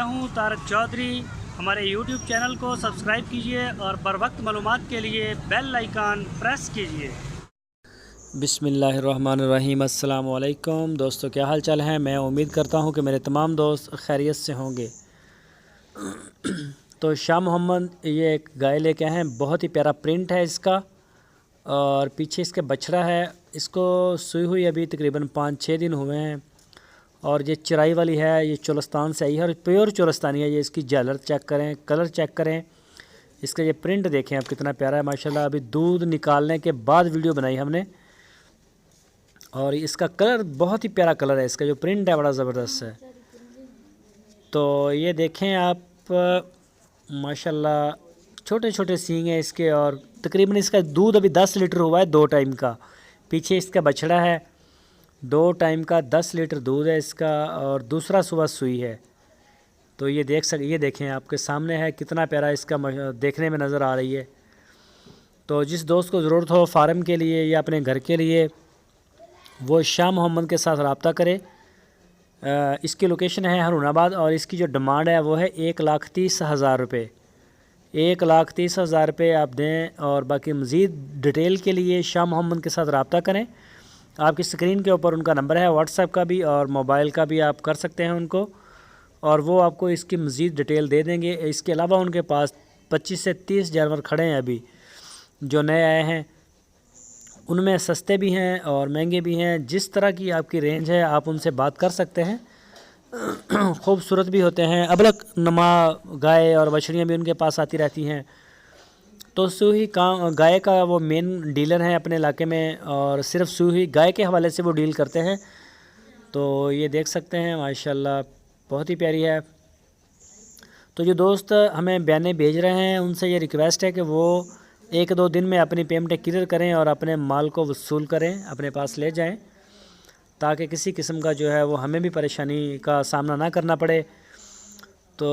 मैं हूँ तारक चौधरी। हमारे YouTube चैनल को सब्सक्राइब कीजिए और बर वक्त मालूमात के लिए बेल आइकन प्रेस कीजिए। बिस्मिल्लाहिर्रहमानिर्रहीम। अस्सलाम वालेकुम दोस्तों, क्या हाल चाल है। मैं उम्मीद करता हूँ कि मेरे तमाम दोस्त खैरियत से होंगे। तो शाह मोहम्मद ये एक गाय लेके आए हैं, बहुत ही प्यारा प्रिंट है इसका और पीछे इसके बछड़ा है। इसको सुई हुई अभी तकरीबन 5-6 दिन हुए हैं और ये चराई वाली है। ये चोलस्तान से आई है और प्योर चोलस्तानी है। ये इसकी झालर चेक करें, कलर चेक करें, इसका ये प्रिंट देखें आप कितना प्यारा है माशाल्लाह। अभी दूध निकालने के बाद वीडियो बनाई हमने और इसका कलर बहुत ही प्यारा कलर है। इसका जो प्रिंट है बड़ा ज़बरदस्त है। तो ये देखें आप माशाल्लाह, छोटे छोटे सींग हैं इसके और तकरीबन इसका दूध अभी 10 लीटर हुआ है 2 टाइम का। पीछे इसका बछड़ा है, 2 टाइम का 10 लीटर दूध है इसका और दूसरा सुबह सुई है। तो ये देखें आपके सामने है, कितना प्यारा इसका देखने में नज़र आ रही है। तो जिस दोस्त को ज़रूरत हो फार्म के लिए या अपने घर के लिए, वो शाह मोहम्मद के साथ रब्ता करे। इसकी लोकेशन है हरुणाबाद और इसकी जो डिमांड है वो है 1,30,000 रुपये। 1,30,000 रुपये आप दें और बाकी मज़ीद डिटेल के लिए शाह मोहम्मद के साथ रब्ता करें। आपकी स्क्रीन के ऊपर उनका नंबर है, व्हाट्सएप का भी और मोबाइल का भी आप कर सकते हैं उनको और वो आपको इसकी मज़ीद डिटेल दे देंगे। इसके अलावा उनके पास 25 से 30 जानवर खड़े हैं अभी जो नए आए हैं। उनमें सस्ते भी हैं और महंगे भी हैं। जिस तरह की आपकी रेंज है आप उनसे बात कर सकते हैं। खूबसूरत भी होते हैं, अबलक नमा गाय और बछड़ियाँ भी उनके पास आती रहती हैं। तो सूही गाय का वो मेन डीलर हैं अपने इलाके में और सिर्फ सूही गाय के हवाले से वो डील करते हैं। तो ये देख सकते हैं माशाल्लाह बहुत ही प्यारी है। तो जो दोस्त हमें बयाने भेज रहे हैं उनसे ये रिक्वेस्ट है कि वो 1-2 दिन में अपनी पेमेंट क्लियर करें और अपने माल को वसूल करें, अपने पास ले जाएं, ताकि किसी किस्म का जो है वो हमें भी परेशानी का सामना ना करना पड़े। तो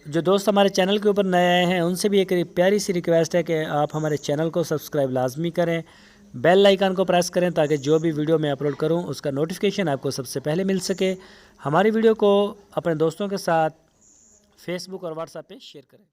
जो दोस्त हमारे चैनल के ऊपर नए आए हैं उनसे भी एक प्यारी सी रिक्वेस्ट है कि आप हमारे चैनल को सब्सक्राइब लाजमी करें, बेल आइकन को प्रेस करें ताकि जो भी वीडियो मैं अपलोड करूं उसका नोटिफिकेशन आपको सबसे पहले मिल सके। हमारी वीडियो को अपने दोस्तों के साथ फेसबुक और व्हाट्सएप पे शेयर करें।